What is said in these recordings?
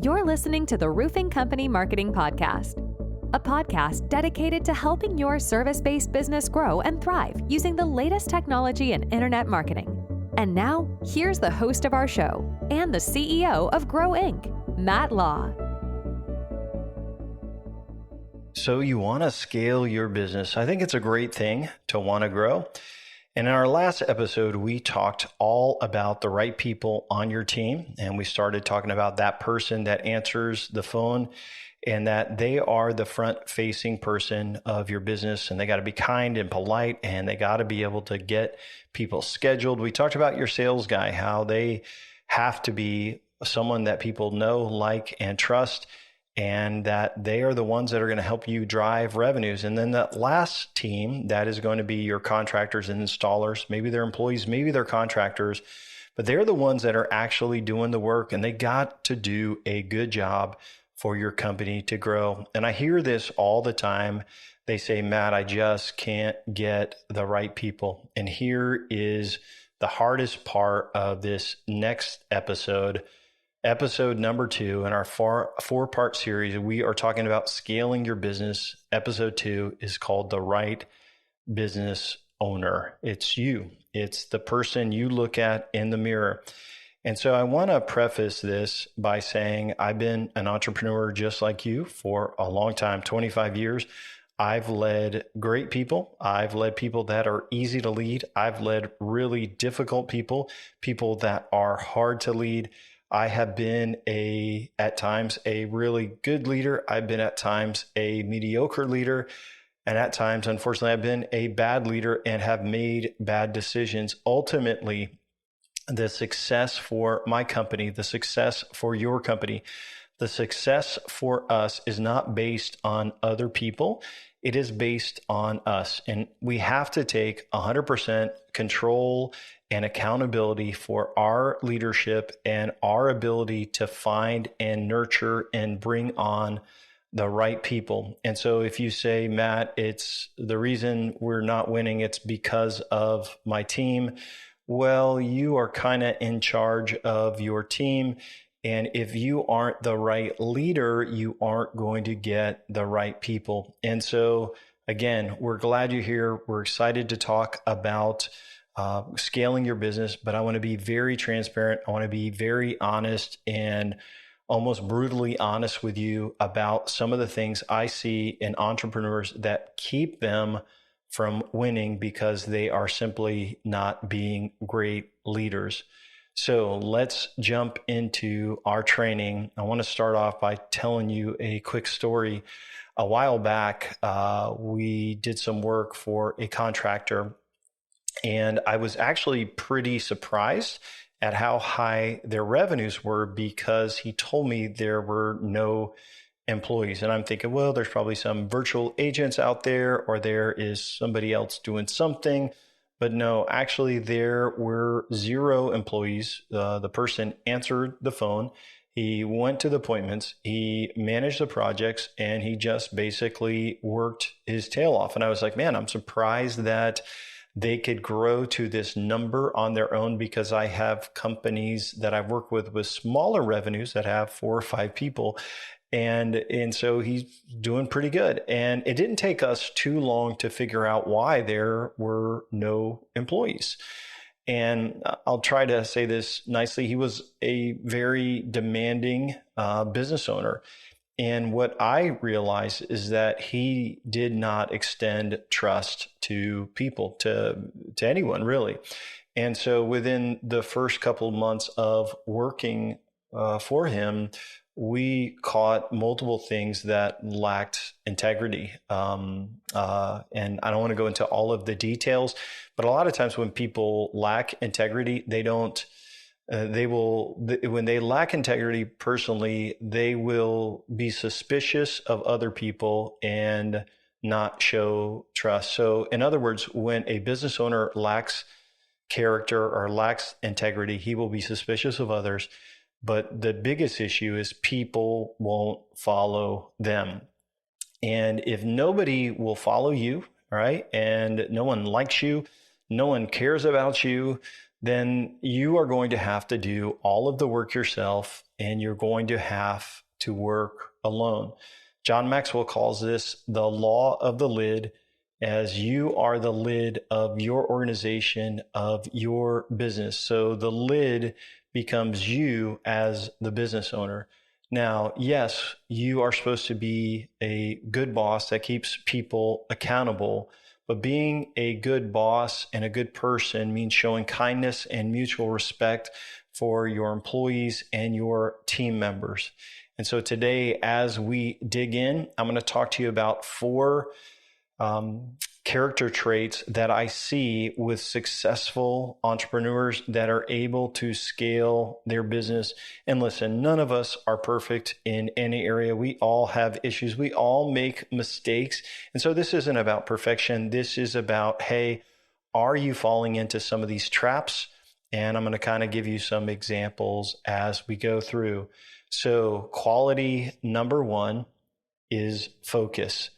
You're listening to the Roofing Company Marketing Podcast, a podcast dedicated to helping your service-based business grow and thrive using the latest technology in internet marketing. And now, here's the host of our show and the CEO of Grow Inc., Matt Law. So you want to scale your business. I think it's a great thing to want to grow. And in our last episode, we talked all about the right people on your team. And we started talking about that person that answers the phone and that they are the front-facing person of your business. And they got to be kind and polite, and they got to be able to get people scheduled. We talked about your sales guy, how they have to be someone that people know, like, and trust, and that they are the ones that are going to help you drive revenues. And then that last team, that is going to be your contractors and installers. Maybe they're employees, maybe they're contractors, but they're the ones that are actually doing the work, and they got to do a good job for your company to grow. And I hear this all the time. They say, Matt, I just can't get the right people. And here is the hardest part of this next episode. Episode number 2 in our four-part series, we are talking about scaling your business. Episode 2 is called The Right Business Owner. It's you. It's the person you look at in the mirror. And so I want to preface this by saying I've been an entrepreneur just like you for a long time, 25 years. I've led great people. I've led people that are easy to lead. I've led really difficult people, people that are hard to lead. I have been at times a really good leader. I've been at times a mediocre leader. And at times, unfortunately, I've been a bad leader and have made bad decisions. Ultimately, the success for my company, the success for your company, the success for us is not based on other people. It is based on us. And we have to take 100% control and accountability for our leadership and our ability to find and nurture and bring on the right people. And so if you say, Matt, it's the reason we're not winning, it's because of my team. Well, you are kind of in charge of your team. And if you aren't the right leader, you aren't going to get the right people. And so again, we're glad you're here. We're excited to talk about scaling your business, but I want to be very transparent. I want to be very honest and almost brutally honest with you about some of the things I see in entrepreneurs that keep them from winning because they are simply not being great leaders. So let's jump into our training. I want to start off by telling you a quick story. A while back, we did some work for a contractor, and I was actually pretty surprised at how high their revenues were because he told me there were no employees. And I'm thinking, well, there's probably some virtual agents out there, or there is somebody else doing something. But no, actually there were 0 employees. The person answered the phone. He went to the appointments. He managed the projects, and he just basically worked his tail off. And I was like, man, I'm surprised that they could grow to this number on their own, because I have companies that I've worked with smaller revenues that have 4 or 5 people. And so he's doing pretty good. And it didn't take us too long to figure out why there were no employees. And I'll try to say this nicely. He was a very demanding business owner. And what I realized is that he did not extend trust to people, to anyone really. And so within the first couple of months of working for him, we caught multiple things that lacked integrity. And I don't want to go into all of the details, but a lot of times when people lack integrity, when they lack integrity personally, they will be suspicious of other people and not show trust. So in other words, when a business owner lacks character or lacks integrity, he will be suspicious of others. But the biggest issue is people won't follow them. And if nobody will follow you, right, and no one likes you, no one cares about you, then you are going to have to do all of the work yourself, and you're going to have to work alone. John Maxwell calls this the law of the lid, as you are the lid of your organization, of your business. So the lid becomes you as the business owner. Now, yes, you are supposed to be a good boss that keeps people accountable, but being a good boss and a good person means showing kindness and mutual respect for your employees and your team members. And so today, as we dig in, I'm going to talk to you about 4 character traits that I see with successful entrepreneurs that are able to scale their business. And listen, none of us are perfect in any area. We all have issues. We all make mistakes. And so this isn't about perfection. This is about, hey, are you falling into some of these traps? And I'm going to kind of give you some examples as we go through. So quality number 1 is focus.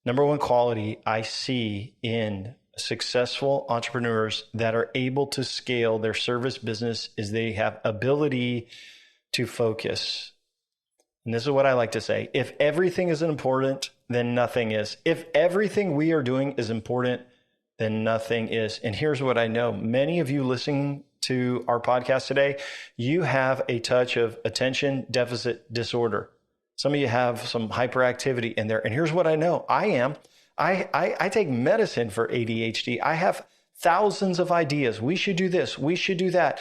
Number 1 quality I see in successful entrepreneurs that are able to scale their service business is they have ability to focus. And this is what I like to say. If everything is important, then nothing is. If everything we are doing is important, then nothing is. And here's what I know. Many of you listening to our podcast today, you have a touch of attention deficit disorder. Some of you have some hyperactivity in there. And here's what I know. I take medicine for ADHD. I have thousands of ideas. We should do this. We should do that.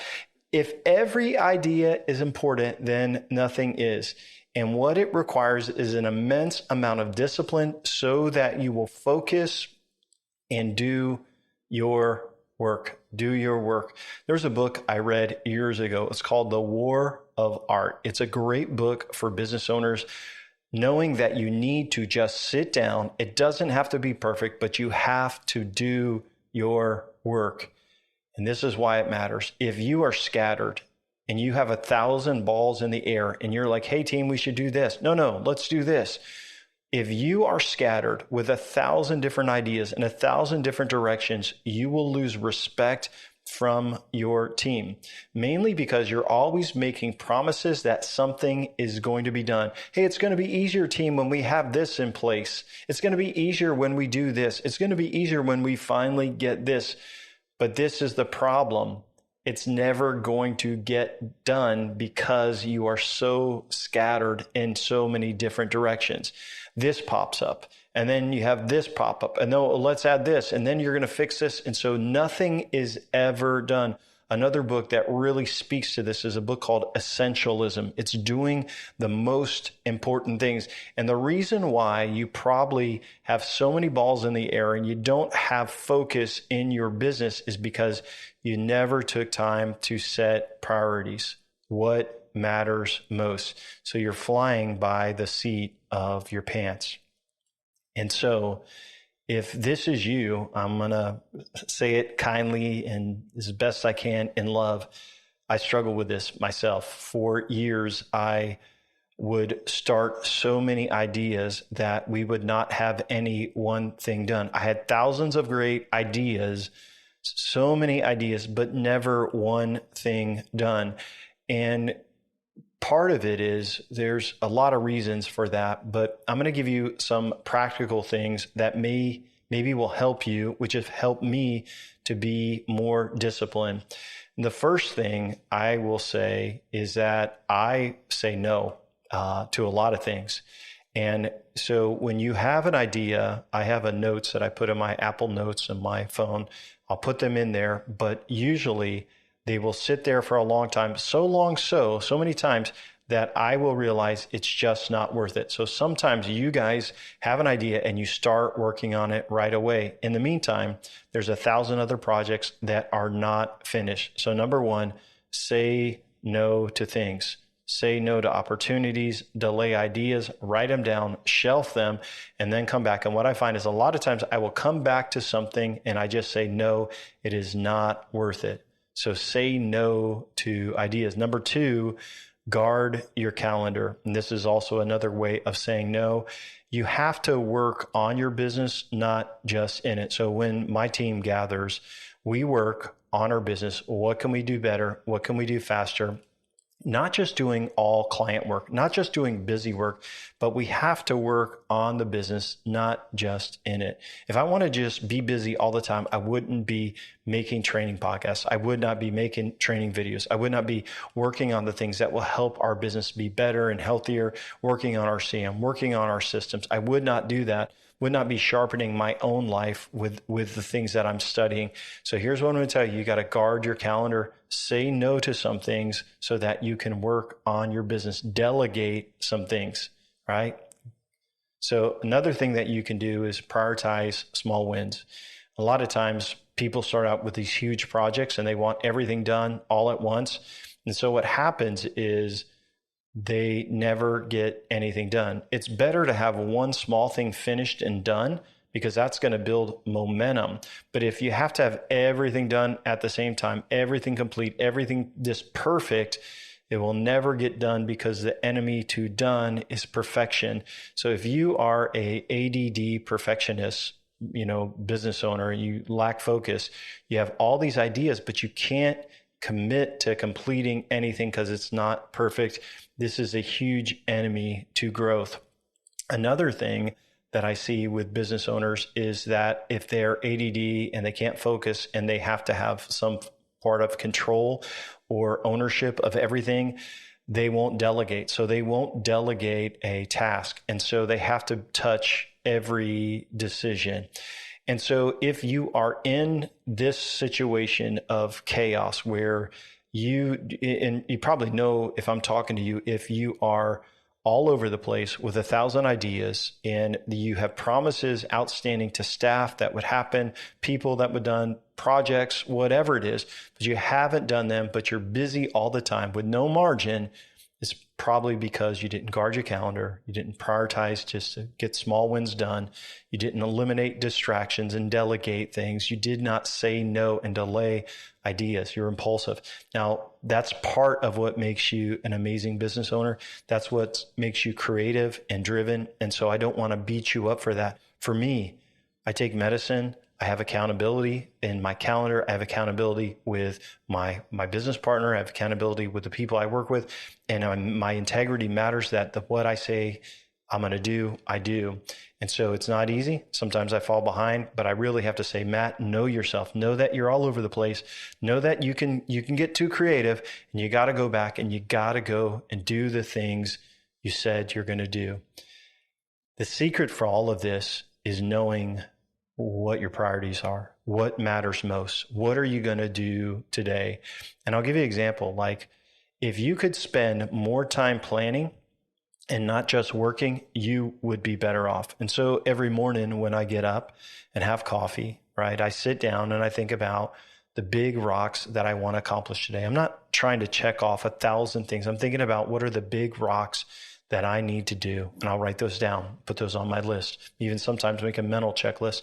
If every idea is important, then nothing is. And what it requires is an immense amount of discipline so that you will focus and do your work. Do your work. There's a book I read years ago. It's called The War of Art. It's a great book for business owners, knowing that you need to just sit down. It doesn't have to be perfect, but you have to do your work. And this is why it matters. If you are scattered and you have 1,000 balls in the air and you're like, hey team, we should do this. No, let's do this. If you are scattered with 1,000 different ideas in 1,000 different directions, you will lose respect from your team, mainly because you're always making promises that something is going to be done. Hey, it's going to be easier, team, when we have this in place. It's going to be easier when we do this. It's going to be easier when we finally get this. But this is the problem. It's never going to get done because you are so scattered in so many different directions. This pops up, and then you have this pop up, and no, let's add this, and then you're going to fix this. And so nothing is ever done. Another book that really speaks to this is a book called Essentialism. It's doing the most important things. And the reason why you probably have so many balls in the air and you don't have focus in your business is because you never took time to set priorities. What matters most? So you're flying by the seat of your pants. And so if this is you, I'm going to say it kindly and as best I can in love. I struggle with this myself. For years, I would start so many ideas that we would not have any one thing done. I had thousands of great ideas, so many ideas, but never one thing done. And part of it is there's a lot of reasons for that, but I'm going to give you some practical things that maybe will help you, which have helped me to be more disciplined. And the first thing I will say is that I say no to a lot of things. And so when you have an idea, I have a notes that I put in my Apple Notes on my phone. I'll put them in there, but usually they will sit there for a long time, so many times that I will realize it's just not worth it. So sometimes you guys have an idea and you start working on it right away. In the meantime, there's 1,000 other projects that are not finished. So number 1, say no to things. Say no to opportunities, delay ideas, write them down, shelf them, and then come back. And what I find is a lot of times I will come back to something and I just say, no, it is not worth it. So say no to ideas. Number 2, guard your calendar. And this is also another way of saying no. You have to work on your business, not just in it. So when my team gathers, we work on our business. What can we do better? What can we do faster? Not just doing all client work, not just doing busy work, but we have to work on the business, not just in it. If I want to just be busy all the time, I wouldn't be making training podcasts. I would not be making training videos. I would not be working on the things that will help our business be better and healthier, working on our CM, working on our systems. I would not do that. Would not be sharpening my own life with the things that I'm studying. So here's what I'm going to tell you. You got to guard your calendar, say no to some things so that you can work on your business, delegate some things, right? So another thing that you can do is prioritize small wins. A lot of times people start out with these huge projects and they want everything done all at once. And so what happens is they never get anything done. It's better to have one small thing finished and done because that's going to build momentum. But if you have to have everything done at the same time, everything complete, everything just perfect, it will never get done because the enemy to done is perfection. So if you are a ADD perfectionist, business owner, you lack focus, you have all these ideas, but you can't commit to completing anything because it's not perfect. This is a huge enemy to growth. Another thing that I see with business owners is that if they're ADD and they can't focus and they have to have some part of control or ownership of everything, they won't delegate. So they won't delegate a task. And so they have to touch every decision. And so if you are in this situation of chaos where and you probably know if I'm talking to you, if you are all over the place with 1,000 ideas and you have promises outstanding to staff that would happen, people that would done, projects, whatever it is, but you haven't done them, but you're busy all the time with no margin, it's probably because you didn't guard your calendar. You didn't prioritize just to get small wins done. You didn't eliminate distractions and delegate things. You did not say no and delay ideas. You're impulsive. Now, that's part of what makes you an amazing business owner. That's what makes you creative and driven. And so I don't want to beat you up for that. For me, I take medicine. I have accountability in my calendar. I have accountability with my business partner. I have accountability with the people I work with. And my integrity matters that what I say I'm going to do, I do. And so it's not easy. Sometimes I fall behind, but I really have to say, Matt, know yourself. Know that you're all over the place. Know that you can get too creative and you got to go back and you got to go and do the things you said you're going to do. The secret for all of this is knowing what your priorities are, what matters most. What are you going to do today? And I'll give you an example. Like if you could spend more time planning and not just working, you would be better off. And so every morning when I get up and have coffee, right, I sit down and I think about the big rocks that I want to accomplish today. I'm not trying to check off 1,000 things. I'm thinking about what are the big rocks that I need to do. And I'll write those down, put those on my list, even sometimes make a mental checklist.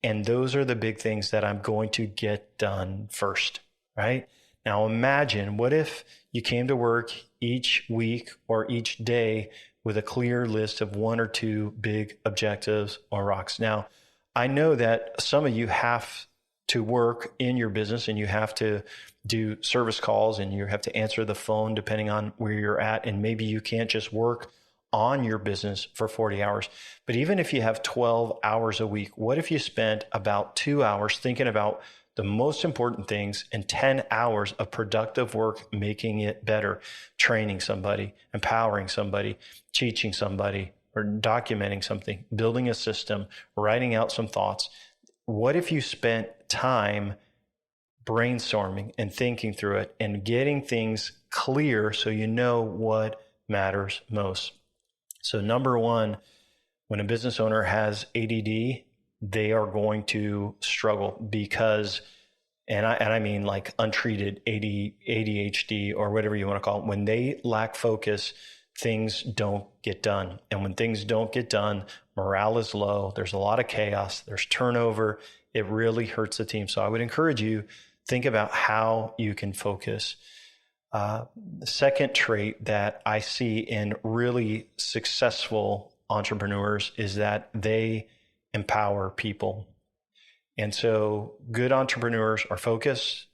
And those are the big things that I'm going to get done first, right? Now imagine, what if you came to work each week or each day with a clear list of 1 or 2 big objectives or rocks? Now, I know that some of you have to work in your business and you have to do service calls and you have to answer the phone depending on where you're at. And maybe you can't just work on your business for 40 hours. But even if you have 12 hours a week, what if you spent about 2 hours thinking about the most important things and 10 hours of productive work making it better, training somebody, empowering somebody, teaching somebody, or documenting something, building a system, writing out some thoughts? What if you spent time brainstorming and thinking through it and getting things clear so you know what matters most? So number one, when a business owner has ADD, they are going to struggle because, and I mean like untreated ADHD or whatever you want to call it, when they lack focus, things don't get done. And when things don't get done, morale is low. There's a lot of chaos. There's turnover. It really hurts the team. So I would encourage you, think about how you can focus. The second trait that I see in really successful entrepreneurs is that they empower people. And so good entrepreneurs are focused,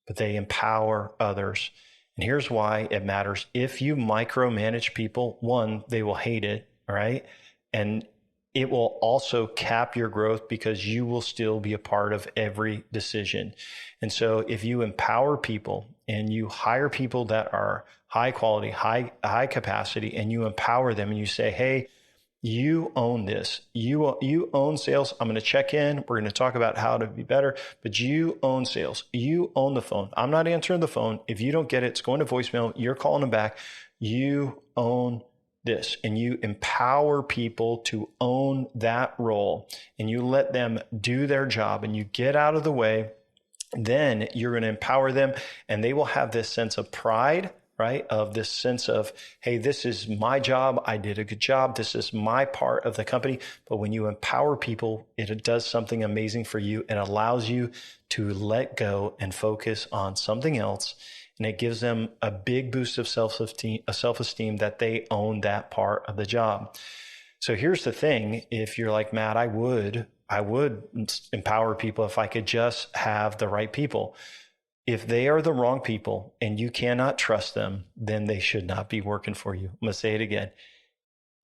but they empower others. And here's why it matters. If you micromanage people, one, they will hate it, right? And it will also cap your growth because you will still be a part of every decision. And so if you empower people and you hire people that are high quality, high capacity, and you empower them and you say, hey, you own this. You own sales. I'm going to check in. We're going to talk about how to be better, but you own sales. You own the phone. I'm not answering the phone. If you don't get it, it's going to voicemail. You're calling them back. You own this, and you empower people to own that role, and you let them do their job, and you get out of the way. Then you're going to empower them, and they will have this sense of pride, right? Of this sense of, hey, this is my job. I did a good job. This is my part of the company. But when you empower people, it does something amazing for you. It allows you to let go and focus on something else. And it gives them a big boost of self-esteem that they own that part of the job. So here's the thing. If you're like, Matt, I would empower people if I could just have the right people. If they are the wrong people and you cannot trust them, then they should not be working for you. I'm going to say it again.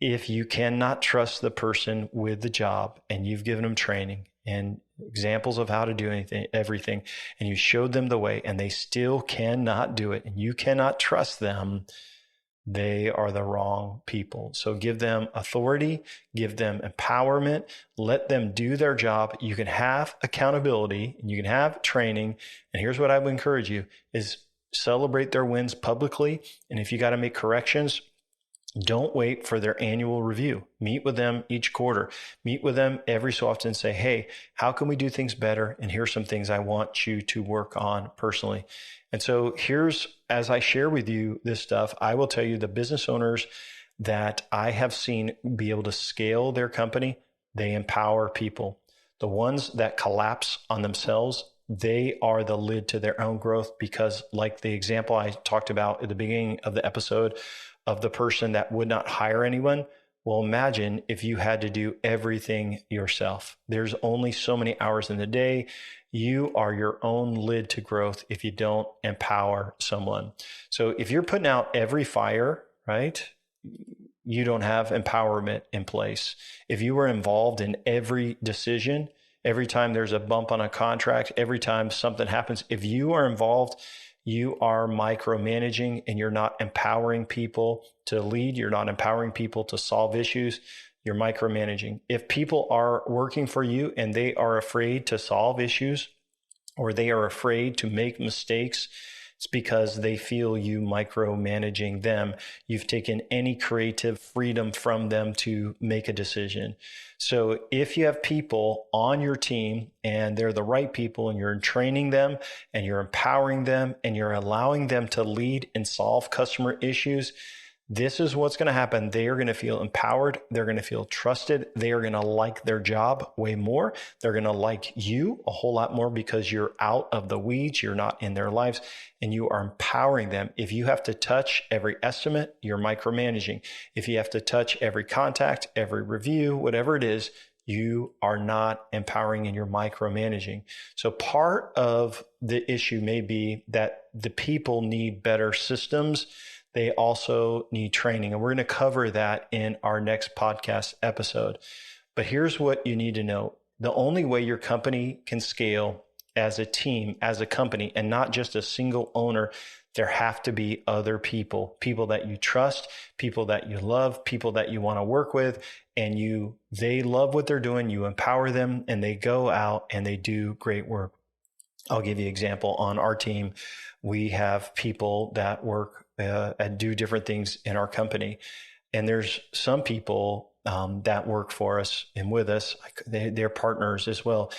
If you cannot trust the person with the job and you've given them training and examples of how to do everything, and you showed them the way and they still cannot do it and you cannot trust them, they are the wrong people. So give them authority, give them empowerment, let them do their job. You can have accountability and you can have training. And here's what I would encourage you is celebrate their wins publicly. And if you got to make corrections, don't wait for their annual review. Meet with them each quarter. Meet with them every so often and say, hey, how can we do things better? And here's some things I want you to work on personally. And so as I share with you this stuff, I will tell you the business owners that I have seen be able to scale their company, they empower people. The ones that collapse on themselves, they are the lid to their own growth because, like the example I talked about at the beginning of the episode of the person that would not hire anyone. Well, imagine if you had to do everything yourself. There's only so many hours in the day. You are your own lid to growth if you don't empower someone. So if you're putting out every fire, right, you don't have empowerment in place. If you were involved in every decision, every time there's a bump on a contract, every time something happens, if you are involved, you are micromanaging and you're not empowering people to lead. You're not empowering people to solve issues. You're micromanaging. If people are working for you and they are afraid to solve issues or they are afraid to make mistakes, it's because they feel you micromanaging them. You've taken any creative freedom from them to make a decision. So if you have people on your team and they're the right people and you're training them and you're empowering them and you're allowing them to lead and solve customer issues, this is what's going to happen. They are going to feel empowered. They're going to feel trusted. They are going to like their job way more. They're going to like you a whole lot more because you're out of the weeds. You're not in their lives and you are empowering them. If you have to touch every estimate, you're micromanaging. If you have to touch every contact, every review, whatever it is, you are not empowering and you're micromanaging. So part of the issue may be that the people need better systems. They also need training. And we're going to cover that in our next podcast episode. But here's what you need to know. The only way your company can scale as a team, as a company, and not just a single owner, there have to be other people that you trust, people that you love, people that you want to work with, and they love what they're doing. You empower them and they go out and they do great work. I'll give you an example. On our team, we have people that work and do different things in our company. And there's some people that work for us and with us, they're partners as well.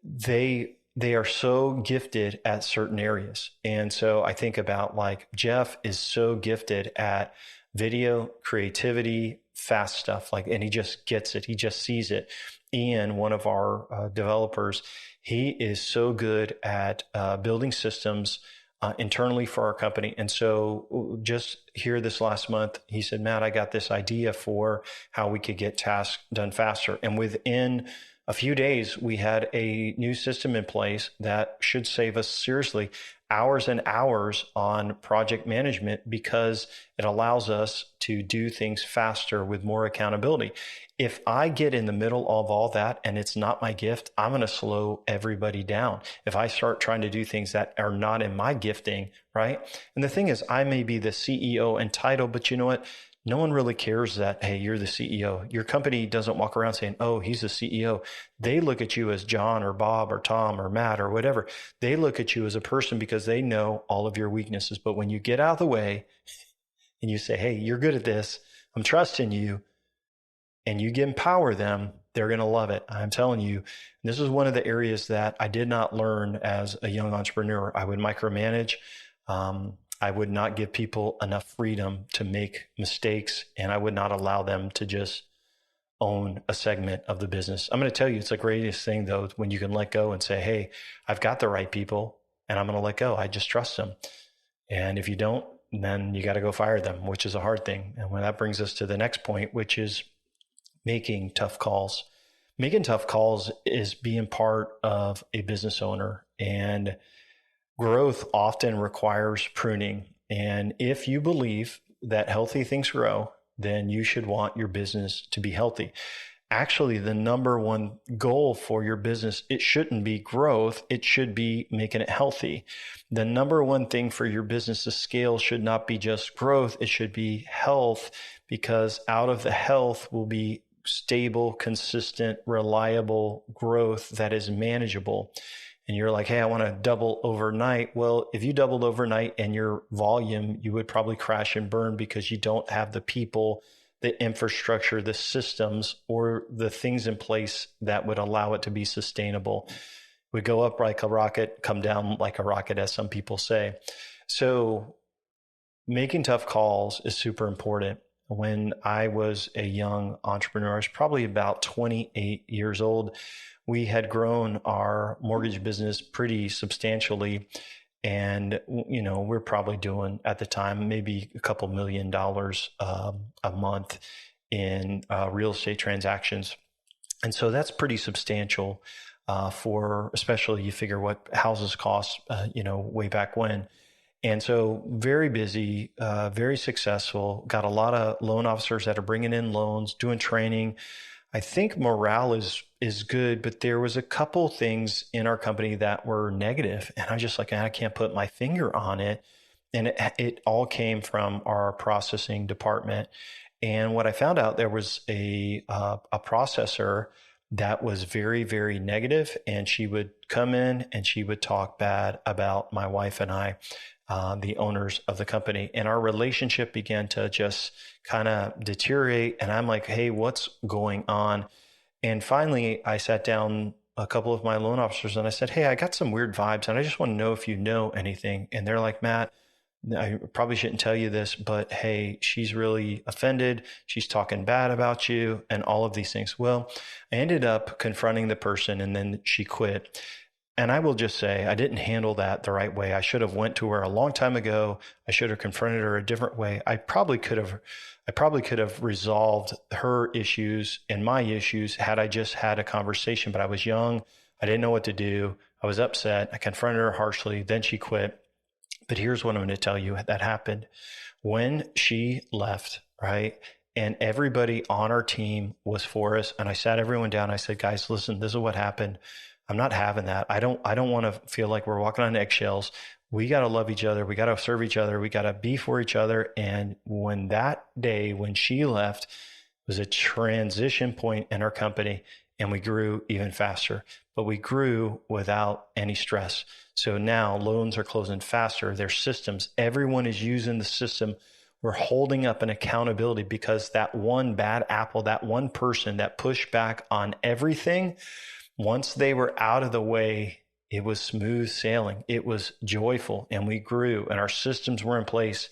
They are so gifted at certain areas. And so I think about like Jeff is so gifted at video, creativity, fast stuff, and he just gets it. He just sees it. Ian, one of our developers, he is so good at building systems internally for our company. And so just here this last month, he said, Matt, I got this idea for how we could get tasks done faster. And within a few days, we had a new system in place that should save us seriously hours and hours on project management because it allows us to do things faster with more accountability. If I get in the middle of all that and it's not my gift, I'm going to slow everybody down. If I start trying to do things that are not in my gifting, right? And the thing is, I may be the CEO and title, but you know what? No one really cares that, hey, you're the CEO. Your company doesn't walk around saying, oh, he's the CEO. They look at you as John or Bob or Tom or Matt or whatever. They look at you as a person because they know all of your weaknesses. But when you get out of the way and you say, hey, you're good at this, I'm trusting you, and you empower them, they're going to love it. I'm telling you, this is one of the areas that I did not learn as a young entrepreneur. I would micromanage. I would not give people enough freedom to make mistakes, and I would not allow them to just own a segment of the business. I'm going to tell you, it's the greatest thing, though, when you can let go and say, hey, I've got the right people, and I'm going to let go. I just trust them. And if you don't, then you got to go fire them, which is a hard thing. And when that brings us to the next point, which is making tough calls. Making tough calls is being part of a business owner, and growth often requires pruning. And if you believe that healthy things grow, then you should want your business to be healthy. Actually, the number one goal for your business, it shouldn't be growth. It should be making it healthy. The number one thing for your business to scale should not be just growth. It should be health, because out of the health will be stable, consistent, reliable growth that is manageable. And you're like, hey, I want to double overnight. Well, if you doubled overnight and your volume, you would probably crash and burn because you don't have the people, the infrastructure, the systems, or the things in place that would allow it to be sustainable. We go up like a rocket, come down like a rocket, as some people say. So making tough calls is super important. When I was a young entrepreneur, I was probably about 28 years old. We had grown our mortgage business pretty substantially. And, we're probably doing at the time, maybe a couple $1 million a month in real estate transactions. And so that's pretty substantial for, especially you figure what houses cost, way back when. And so very busy, very successful, got a lot of loan officers that are bringing in loans, doing training. I think morale is good, but there was a couple things in our company that were negative. And I just I can't put my finger on it. And it all came from our processing department. And what I found out, there was a processor that was very, very negative. And she would come in and she would talk bad about my wife and I, the owners of the company. And our relationship began to just kind of deteriorate. And I'm like, hey, what's going on? And finally, I sat down a couple of my loan officers and I said, hey, I got some weird vibes and I just want to know if you know anything. And they're like, Matt, I probably shouldn't tell you this, but hey, she's really offended. She's talking bad about you and all of these things. Well, I ended up confronting the person and then she quit. And I will just say, I didn't handle that the right way. I should have went to her a long time ago. I should have confronted her a different way. I probably could have resolved her issues and my issues had I just had a conversation, but I was young. I didn't know what to do. I was upset. I confronted her harshly. Then she quit. But here's what I'm going to tell you that happened. When she left, right? And everybody on our team was for us. And I sat everyone down. I said, guys, listen, this is what happened. I'm not having that. I don't want to feel like we're walking on eggshells. We got to love each other. We got to serve each other. We got to be for each other. And when she left, was a transition point in our company and we grew even faster, but we grew without any stress. So now loans are closing faster. There's systems. Everyone is using the system. We're holding up an accountability because that one bad apple, that one person that pushed back on everything, once they were out of the way, it was smooth sailing. It was joyful and we grew and our systems were in place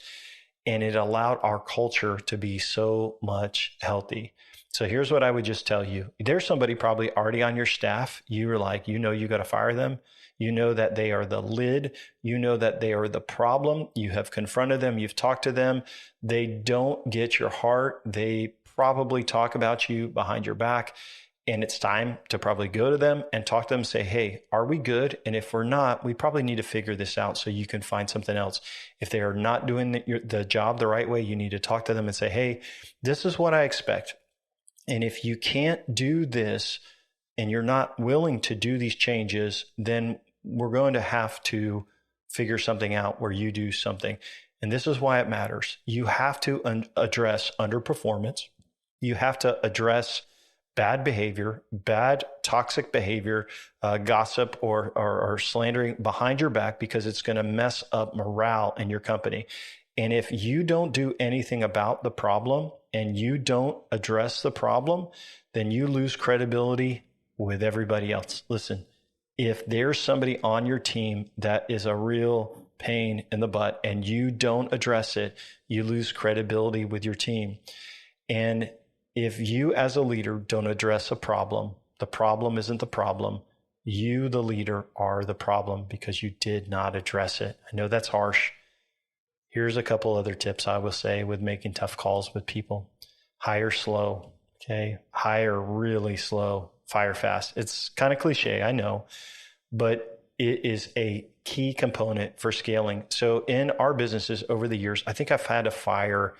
and it allowed our culture to be so much healthy. So here's what I would just tell you. There's somebody probably already on your staff. You're like, you got to fire them. You know that they are the lid. You know that they are the problem. You have confronted them. You've talked to them. They don't get your heart. They probably talk about you behind your back. And it's time to probably go to them and talk to them and say, hey, are we good? And if we're not, we probably need to figure this out so you can find something else. If they are not doing the job the right way, you need to talk to them and say, hey, this is what I expect. And if you can't do this and you're not willing to do these changes, then we're going to have to figure something out where you do something. And this is why it matters. You have to address underperformance. You have to address bad behavior, bad toxic behavior, gossip or slandering behind your back, because it's going to mess up morale in your company. And if you don't do anything about the problem and you don't address the problem, then you lose credibility with everybody else. Listen, if there's somebody on your team that is a real pain in the butt and you don't address it, you lose credibility with your team. And if you as a leader don't address a problem, the problem isn't the problem. You, the leader, are the problem because you did not address it. I know that's harsh. Here's a couple other tips I will say with making tough calls with people. Hire slow, okay? Hire really slow, fire fast. It's kind of cliche, I know, but it is a key component for scaling. So in our businesses over the years, I think I've had to fire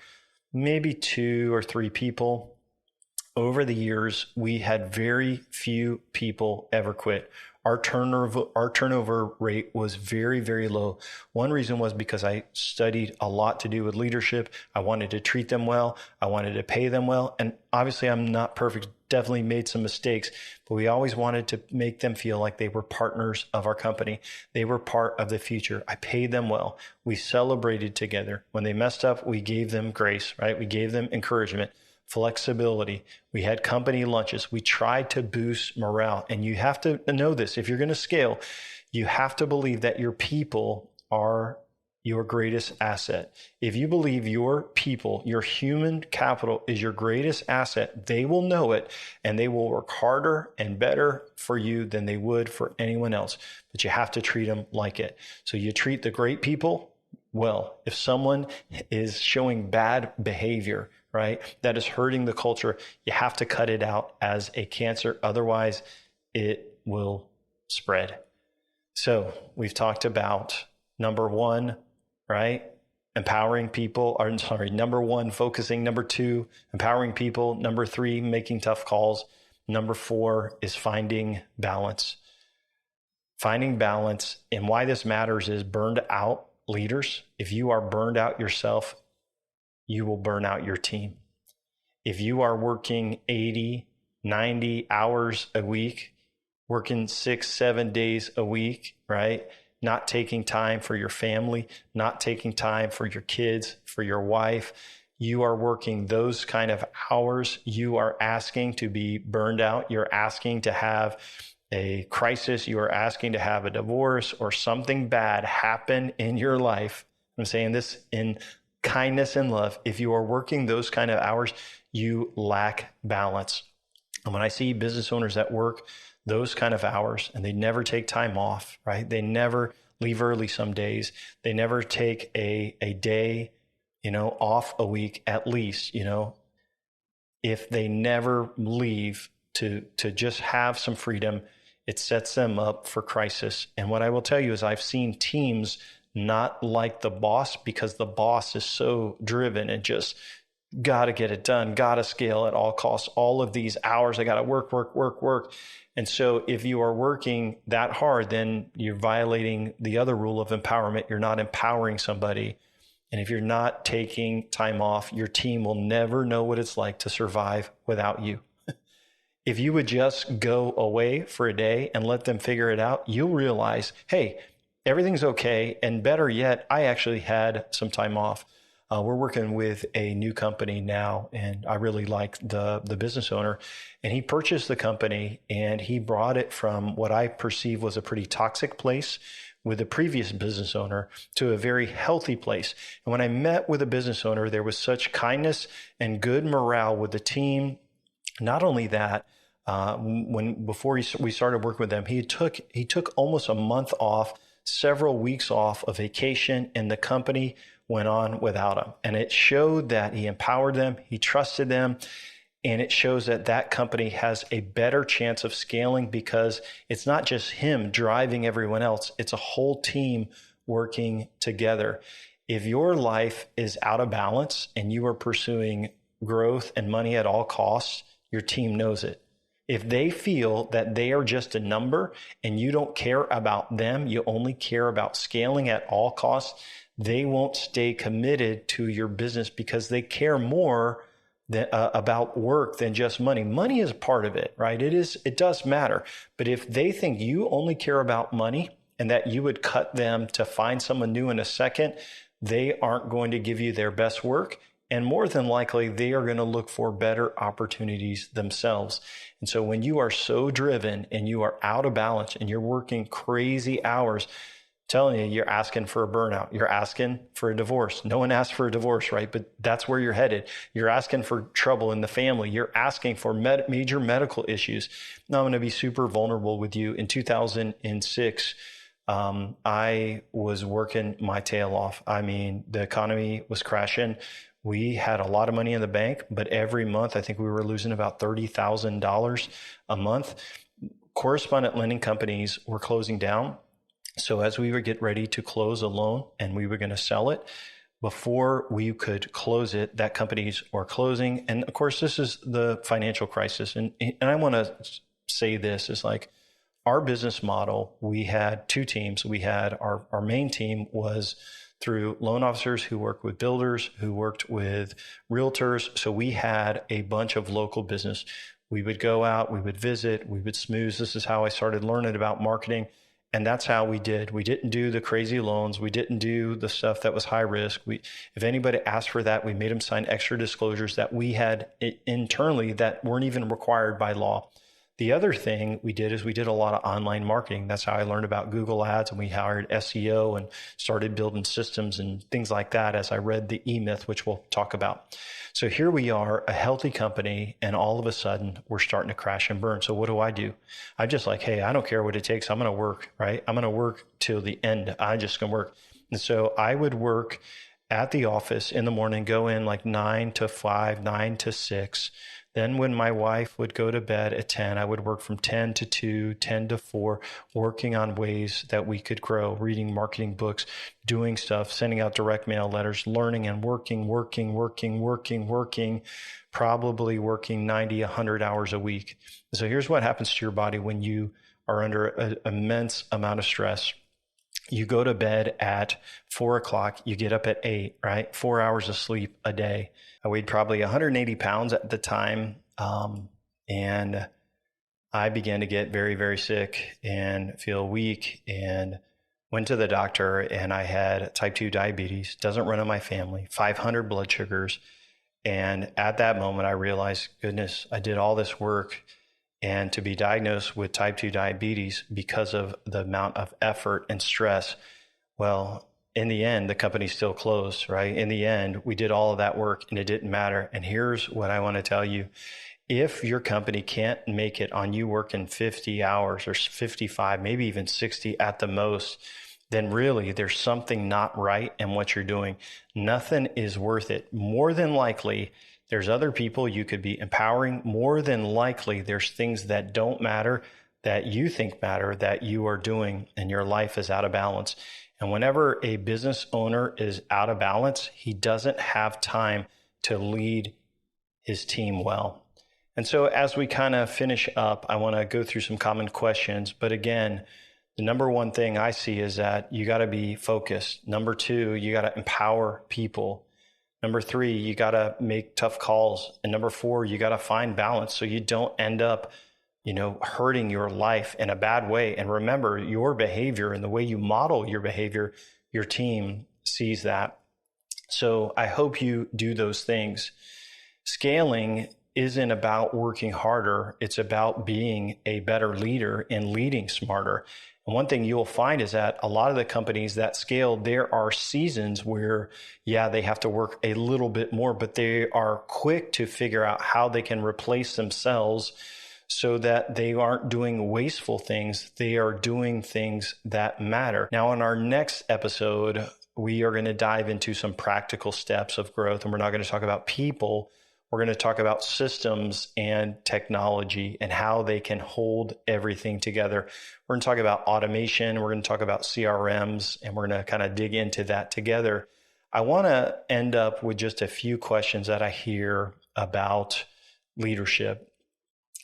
maybe 2 or 3 people. Over the years, we had very few people ever quit. Our turnover rate was very, very low. One reason was because I studied a lot to do with leadership. I wanted to treat them well. I wanted to pay them well. And obviously, I'm not perfect, definitely made some mistakes, but we always wanted to make them feel like they were partners of our company. They were part of the future. I paid them well. We celebrated together. When they messed up, we gave them grace, right? We gave them encouragement. Flexibility. We had company lunches. We tried to boost morale. And you have to know this. If you're going to scale, you have to believe that your people are your greatest asset. If you believe your people, your human capital is your greatest asset, they will know it and they will work harder and better for you than they would for anyone else. But you have to treat them like it. So you treat the great people well. If someone is showing bad behavior, right, that is hurting the culture, you have to cut it out as a cancer. Otherwise, it will spread. So we've talked about number 1, right? Empowering people, number 1, focusing. Number 2, empowering people. Number 3, making tough calls. Number 4 is finding balance. Finding balance. And why this matters is burned out leaders. If you are burned out yourself, you will burn out your team. If you are working 80, 90 hours a week, working 6, 7 days a week, right? Not taking time for your family, not taking time for your kids, for your wife. You are working those kind of hours. You are asking to be burned out. You're asking to have a crisis. You are asking to have a divorce or something bad happen in your life. I'm saying this in kindness and love. If you are working those kind of hours, you lack balance. And when I see business owners that work those kind of hours and they never take time off, right? They never leave early some days. They never take a day, off a week at least, if they never leave to just have some freedom, it sets them up for crisis. And what I will tell you is I've seen teams not like the boss because the boss is so driven and just got to get it done, got to scale at all costs, all of these hours, I got to work. And so if you are working that hard, then you're violating the other rule of empowerment. You're not empowering somebody. And if you're not taking time off, your team will never know what it's like to survive without you. If you would just go away for a day and let them figure it out, you'll realize, hey, everything's okay. And better yet, I actually had some time off. We're working with a new company now, and I really like the business owner. And he purchased the company, and he brought it from what I perceive was a pretty toxic place with the previous business owner to a very healthy place. And when I met with a business owner, there was such kindness and good morale with the team. Not only that, before we started working with them, he took almost a month off, several weeks off of vacation, and the company went on without him. And it showed that he empowered them, he trusted them, And it shows that that company has a better chance of scaling because it's not just him driving everyone else. It's a whole team working together. If your life is out of balance and you are pursuing growth and money at all costs, your team knows it. If they feel that they are just a number and you don't care about them, you only care about scaling at all costs, they won't stay committed to your business because they care more about work than just money. Money is part of it, right? It does matter. But if they think you only care about money and that you would cut them to find someone new in a second, they aren't going to give you their best work. And more than likely, they are going to look for better opportunities themselves. And so when you are so driven and you are out of balance and you're working crazy hours, telling you, you're asking for a burnout. You're asking for a divorce. No one asked for a divorce, right? But that's where you're headed. You're asking for trouble in the family. You're asking for major medical issues. Now, I'm going to be super vulnerable with you. In 2006, I was working my tail off. I mean, the economy was crashing. We had a lot of money in the bank, but every month, I think we were losing about $30,000 a month. Correspondent lending companies were closing down. So as we would get ready to close a loan and we were going to sell it, before we could close it, that companies were closing. And of course, this is the financial crisis. And I want to say this is like our business model, we had two teams. We had our main team was through loan officers who worked with builders, who worked with realtors. So we had a bunch of local business. We would go out, we would visit, we would smooth. This is how I started learning about marketing. And that's how we did. We didn't do the crazy loans. We didn't do the stuff that was high risk. If anybody asked for that, we made them sign extra disclosures that we had internally that weren't even required by law. The other thing we did is we did a lot of online marketing. That's how I learned about Google Ads, and we hired SEO and started building systems and things like that as I read the E-Myth, which we'll talk about. So here we are, a healthy company, and all of a sudden we're starting to crash and burn. So what do? I'm just like, hey, I don't care what it takes. I'm going to work, right? I'm going to work till the end. I'm just going to work. And so I would work at the office in the morning, go in like 9 to 5, 9 to 6. Then when my wife would go to bed at 10, I would work from 10 to 2, 10 to 4, working on ways that we could grow, reading marketing books, doing stuff, sending out direct mail letters, learning and working, probably working 90, 100 hours a week. So here's what happens to your body when you are under an immense amount of stress. You go to bed at 4 o'clock, you get up at 8, right? 4 hours of sleep a day. I weighed probably 180 pounds at the time. And I began to get very, very sick and feel weak and went to the doctor, and I had type 2 diabetes, doesn't run in my family, 500 blood sugars. And at that moment, I realized, goodness, I did all this work, and to be diagnosed with type 2 diabetes because of the amount of effort and stress, well, in the end, the company still closed, right? In the end, we did all of that work and it didn't matter. And here's what I want to tell you. If your company can't make it on you working 50 hours or 55, maybe even 60 at the most, then really there's something not right in what you're doing. Nothing is worth it. More than likely, there's other people you could be empowering. More than likely, there's things that don't matter that you think matter that you are doing, and your life is out of balance. And whenever a business owner is out of balance, he doesn't have time to lead his team well. And so as we kind of finish up, I want to go through some common questions. But again, the number one thing I see is that you got to be focused. Number two, you got to empower people. Number three, you got to make tough calls. And number four, you got to find balance so you don't end up hurting your life in a bad way. And remember, your behavior and the way you model your behavior, your team sees that. So I hope you do those things. Scaling isn't about working harder. It's about being a better leader and leading smarter. And one thing you'll find is that a lot of the companies that scale, there are seasons where, they have to work a little bit more, but they are quick to figure out how they can replace themselves so that they aren't doing wasteful things. They are doing things that matter. Now, in our next episode, we are going to dive into some practical steps of growth, and we're not going to talk about people. We're going to talk about systems and technology and how they can hold everything together. We're going to talk about automation. We're going to talk about CRMs, and we're going to kind of dig into that together. I want to end up with just a few questions that I hear about leadership.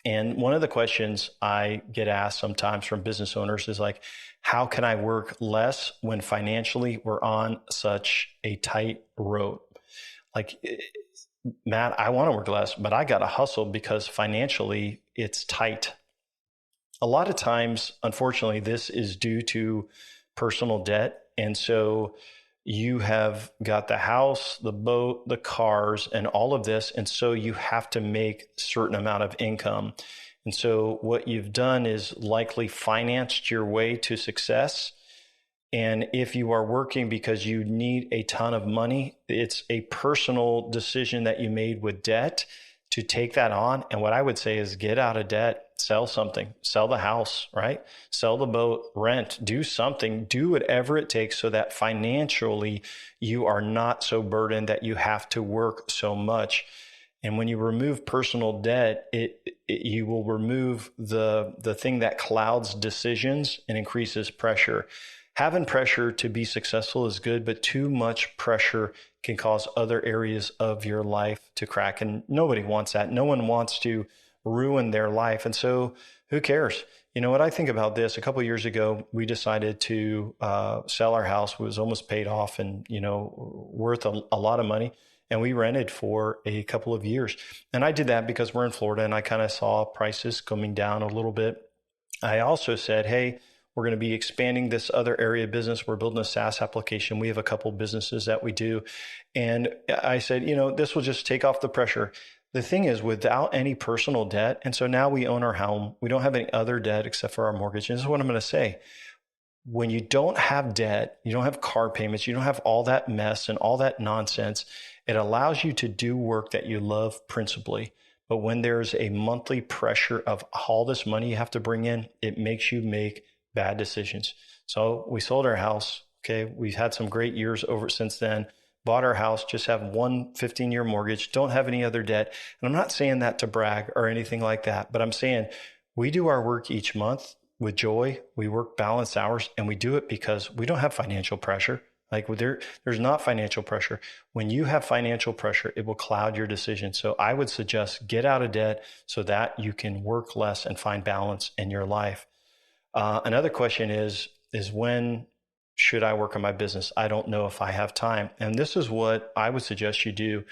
And one of the questions I get asked sometimes from business owners is like, how can I work less when financially we're on such a tight rope? Like, Matt, I want to work less, but I got to hustle because financially it's tight. A lot of times, unfortunately, this is due to personal debt. And so you have got the house, the boat, the cars, and all of this. And so you have to make a certain amount of income. And so what you've done is likely financed your way to success. And if you are working because you need a ton of money, it's a personal decision that you made with debt to take that on. And what I would say is get out of debt, sell something, sell the house, right? Sell the boat, rent, do something, do whatever it takes so that financially you are not so burdened that you have to work so much. And when you remove personal debt, you will remove the thing that clouds decisions and increases pressure. Having pressure to be successful is good, but too much pressure can cause other areas of your life to crack. And nobody wants that. No one wants to ruin their life. And so who cares? You know what I think about this? A couple of years ago, we decided to sell our house. It was almost paid off and, worth a lot of money. And we rented for a couple of years. And I did that because we're in Florida and I kind of saw prices coming down a little bit. I also said, hey, we're going to be expanding this other area of business. We're building a SaaS application. We have a couple of businesses that we do. And I said, this will just take off the pressure. The thing is, without any personal debt, and so now we own our home. We don't have any other debt except for our mortgage. And this is what I'm going to say. When you don't have debt, you don't have car payments, you don't have all that mess and all that nonsense, it allows you to do work that you love principally. But when there's a monthly pressure of all this money you have to bring in, it makes you make bad decisions. So we sold our house. Okay. We've had some great years over since then. Bought our house, just have one 15-year mortgage, don't have any other debt. And I'm not saying that to brag or anything like that, but I'm saying we do our work each month with joy. We work balanced hours and we do it because we don't have financial pressure. Like there's not financial pressure. When you have financial pressure, it will cloud your decision. So I would suggest get out of debt so that you can work less and find balance in your life. Another question is when should I work on my business? I don't know if I have time. And this is what I would suggest you do.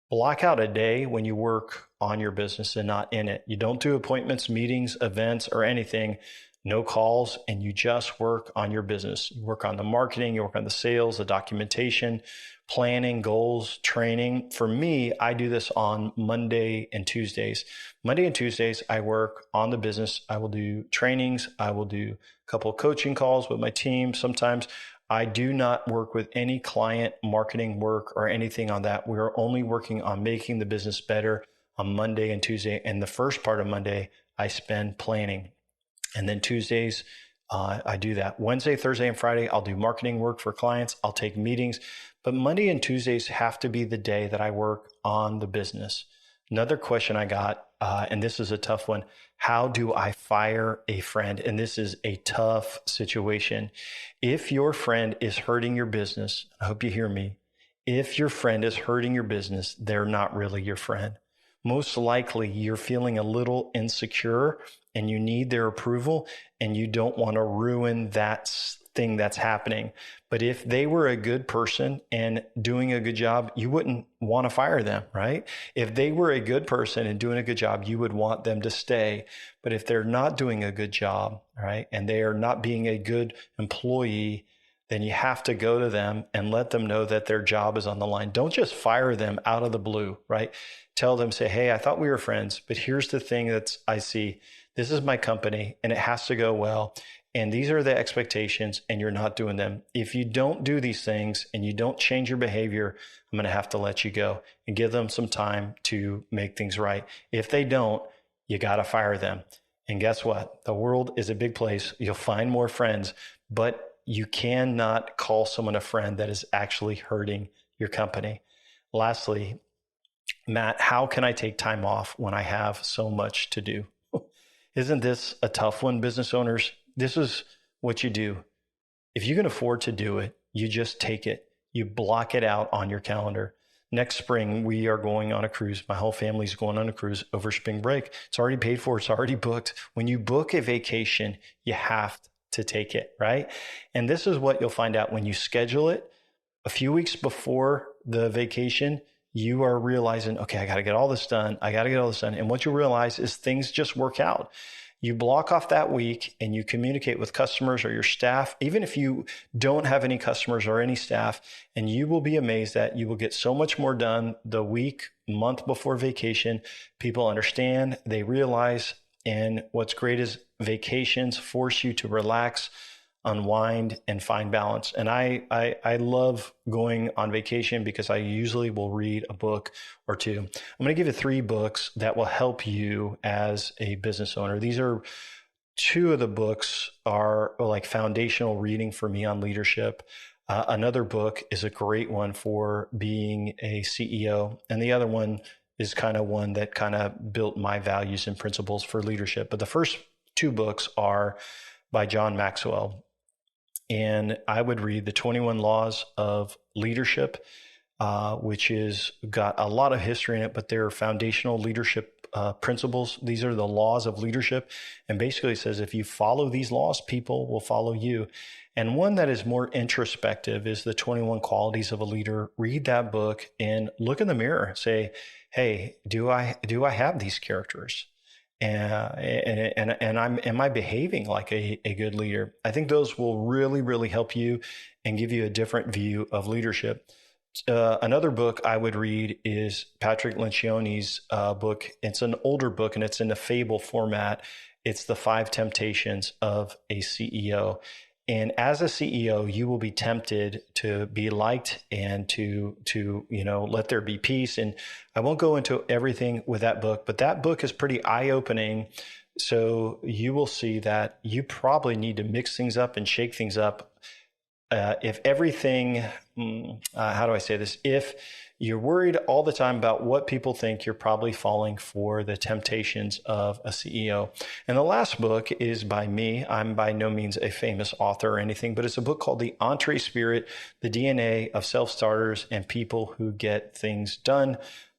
Block out a day when you work on your business and not in it. You don't do appointments, meetings, events, or anything, no calls, and you just work on your business. You work on the marketing, you work on the sales, the documentation, planning, goals, training. For me, I do this on Monday and Tuesdays. Monday and Tuesdays, I work on the business. I will do trainings. I will do a couple of coaching calls with my team. Sometimes I do not work with any client marketing work or anything on that. We are only working on making the business better on Monday and Tuesday. And the first part of Monday, I spend planning. And then Tuesdays, I do that. Wednesday, Thursday, and Friday, I'll do marketing work for clients. I'll take meetings. But Monday and Tuesdays have to be the day that I work on the business. Another question I got, and this is a tough one. How do I fire a friend? And this is a tough situation. If your friend is hurting your business, I hope you hear me. If your friend is hurting your business, they're not really your friend. Most likely you're feeling a little insecure and you need their approval and you don't want to ruin that thing that's happening. But if they were a good person and doing a good job, you wouldn't want to fire them, right? If they were a good person and doing a good job, you would want them to stay. But if they're not doing a good job, right, and they are not being a good employee, then you have to go to them and let them know that their job is on the line. Don't just fire them out of the blue, right? Tell them, say, hey, I thought we were friends, but here's the thing that I see. This is my company and it has to go well. And these are the expectations and you're not doing them. If you don't do these things and you don't change your behavior, I'm going to have to let you go and give them some time to make things right. If they don't, you got to fire them. And guess what? The world is a big place. You'll find more friends, but you cannot call someone a friend that is actually hurting your company. Lastly, Matt, how can I take time off when I have so much to do? Isn't this a tough one, business owners? This is what you do. If you can afford to do it, you just take it. You block it out on your calendar. Next spring, we are going on a cruise. My whole family's going on a cruise over spring break. It's already paid for. It's already booked. When you book a vacation, you have to take it, right? And this is what you'll find out when you schedule it. A few weeks before the vacation, you are realizing, okay, I got to get all this done. And what you realize is things just work out. You block off that week and you communicate with customers or your staff, even if you don't have any customers or any staff, and you will be amazed that you will get so much more done the week, month before vacation. People understand, they realize, and what's great is vacations force you to relax, unwind, and find balance. And I love going on vacation because I usually will read a book or two. I'm going to give you 3 books that will help you as a business owner. These are 2 of the books are like foundational reading for me on leadership. Another book is a great one for being a CEO. And the other one is kind of one that kind of built my values and principles for leadership. But the first 2 books are by John Maxwell. And I would read the 21 Laws of Leadership, which is got a lot of history in it, but they're foundational leadership principles. These are the laws of leadership. And basically it says, if you follow these laws, people will follow you. And one that is more introspective is the 21 Qualities of a Leader. Read that book and look in the mirror. Say, hey, do I have these characters? Am I behaving like a good leader? I think those will really, really help you and give you a different view of leadership. Another book I would read is Patrick Lencioni's book. It's an older book and it's in the fable format. It's The 5 Temptations of a CEO. And as a CEO, you will be tempted to be liked and to let there be peace. And I won't go into everything with that book, but that book is pretty eye-opening. So you will see that you probably need to mix things up and shake things up. If you're worried all the time about what people think, you're probably falling for the temptations of a CEO. And the last book is by me. I'm by no means a famous author or anything, but it's a book called The Entree Spirit, The DNA of Self-Starters and People Who Get Things Done.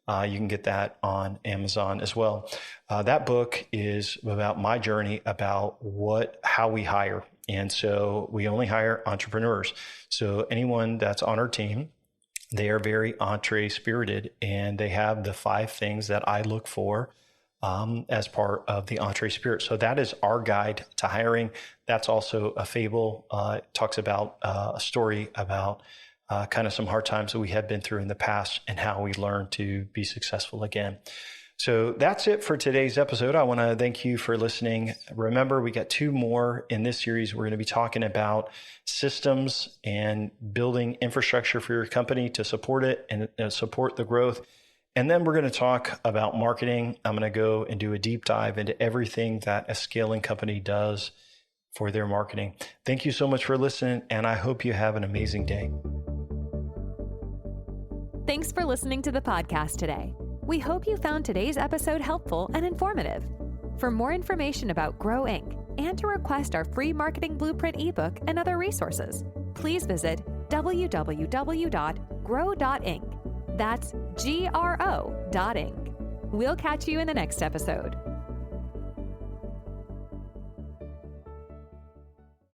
You can get that on Amazon as well. That book is about my journey about how we hire. And so we only hire entrepreneurs. So anyone that's on our team, they are very entree spirited, and they have the 5 things that I look for as part of the entree spirit. So that is our guide to hiring. That's also a fable. It talks about a story about kind of some hard times that we had been through in the past and how we learned to be successful again. So that's it for today's episode. I want to thank you for listening. Remember, we got 2 more in this series. We're going to be talking about systems and building infrastructure for your company to support it and support the growth. And then we're going to talk about marketing. I'm going to go and do a deep dive into everything that a scaling company does for their marketing. Thank you so much for listening, and I hope you have an amazing day. Thanks for listening to the podcast today. We hope you found today's episode helpful and informative. For more information about Grow Inc. and to request our free marketing blueprint ebook and other resources, please visit www.grow.inc. That's GRO.inc. We'll catch you in the next episode.